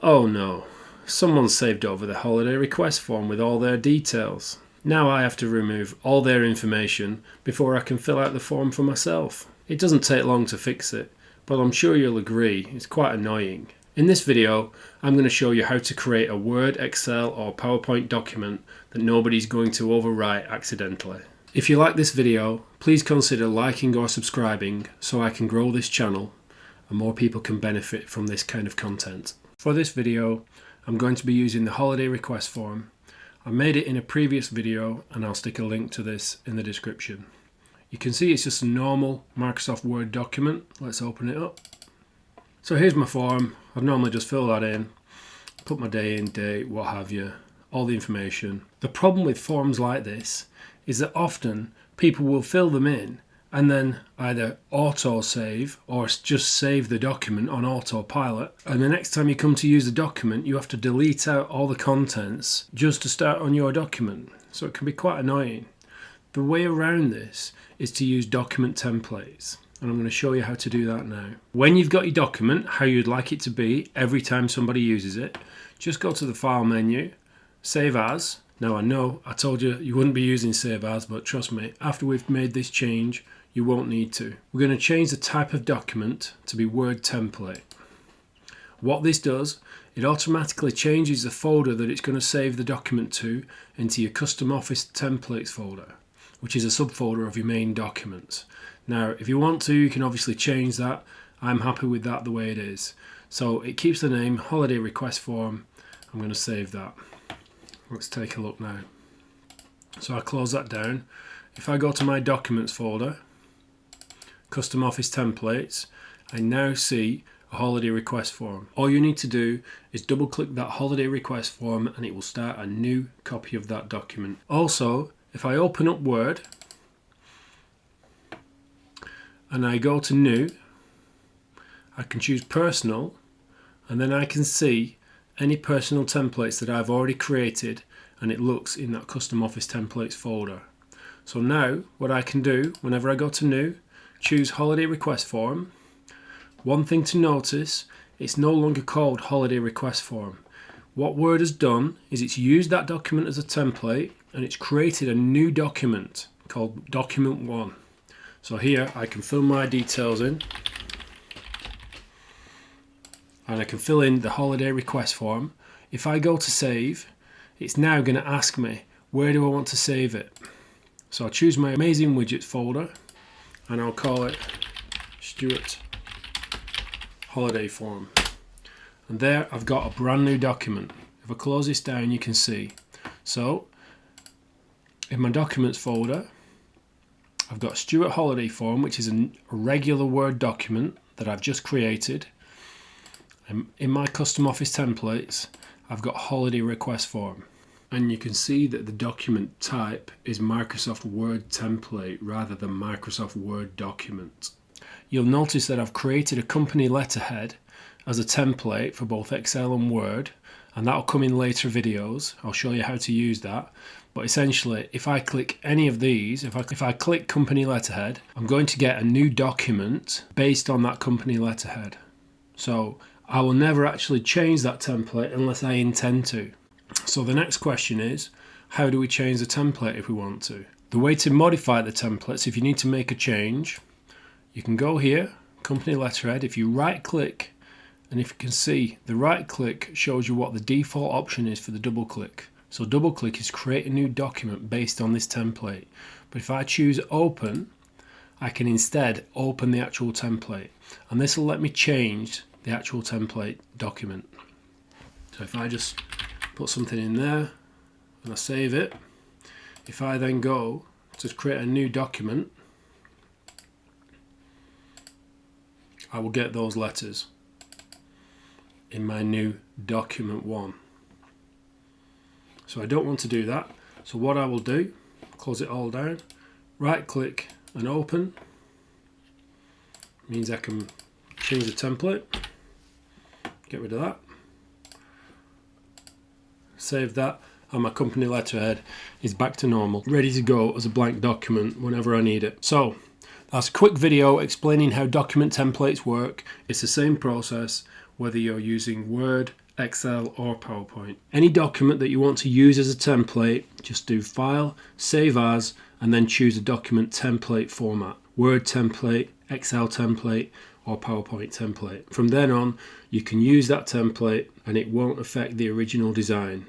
Oh no, someone saved over the holiday request form with all their details. Now I have to remove all their information before I can fill out the form for myself. It doesn't take long to fix it, but I'm sure you'll agree it's quite annoying. In this video, I'm going to show you how to create a Word, Excel or PowerPoint document that nobody's going to overwrite accidentally. If you like this video, please consider liking or subscribing so I can grow this channel and more people can benefit from this kind of content. For this video, I'm going to be using the holiday request form. I made it in a previous video and I'll stick a link to this in the description. You can see it's just a normal Microsoft Word document. Let's open it up. So here's my form. I've normally just fill that in, put my day in, date, what have you, all the information. The problem with forms like this is that often people will fill them in and then either auto-save or just save the document on autopilot, and the next time you come to use the document you have to delete out all the contents just to start on your document. So it can be quite annoying. The way around this is to use document templates, and I'm going to show you how to do that now. When you've got your document how you'd like it to be every time somebody uses it, just go to the File menu, Save As. Now I know I told you you wouldn't be using Save As, but trust me, after we've made this change you won't need to. We're going to change the type of document to be Word template. What this does, it automatically changes the folder that it's going to save the document to into your Custom Office Templates folder, which is a subfolder of your main document. Now if you want to, you can obviously change that. I'm happy with that the way it is. So it keeps the name Holiday Request Form. I'm going to save that. Let's take a look now. So I close that down. If I go to my Documents folder, Custom Office Templates, I now see a holiday request form. All you need to do is double click that holiday request form and it will start a new copy of that document. Also, if I open up Word and I go to New, I can choose Personal, and then I can see any personal templates that I've already created, and it looks in that Custom Office Templates folder. So now what I can do whenever I go to New, choose Holiday Request Form. One thing to notice, it's no longer called Holiday Request Form. What Word has done is it's used that document as a template and it's created a new document called Document 1. So here I can fill my details in and I can fill in the holiday request form. If I go to save, it's now going to ask me where do I want to save it. So I'll choose my Amazing Widgets folder and I'll call it Stuart Holiday Form. And there I've got a brand new document. If I close this down you can see. So in my Documents folder I've got Stuart Holiday Form, which is a regular Word document that I've just created. And in my Custom Office Templates I've got Holiday Request Form. And you can see that the document type is Microsoft Word Template rather than Microsoft Word Document. You'll notice that I've created a company letterhead as a template for both Excel and Word, and that'll come in later videos. I'll show you how to use that. But essentially, if I click any of these, if I click company letterhead, I'm going to get a new document based on that company letterhead. So I will never actually change that template unless I intend to. So the next question is, how do we change the template if we want to? The way to modify the templates, if you need to make a change, you can go here, company letterhead. If you right click, and if you can see, the right click shows you what the default option is for the double click. So double click is create a new document based on this template. But if I choose open, I can instead open the actual template. And this will let me change the actual template document. So if I just put something in there and I save it, if I then go to create a new document, I will get those letters in my new Document 1. So I don't want to do that. So what I will do, close it all down, right click and open, means I can change the template, get rid of that, save that, and my company letterhead is back to normal, ready to go as a blank document whenever I need it. So that's a quick video explaining how document templates work. It's the same process whether you're using Word, Excel or PowerPoint. Any document that you want to use as a template, just do File, Save As, and then choose a document template format. Word template, Excel template, or PowerPoint template. From then on, you can use that template and it won't affect the original design.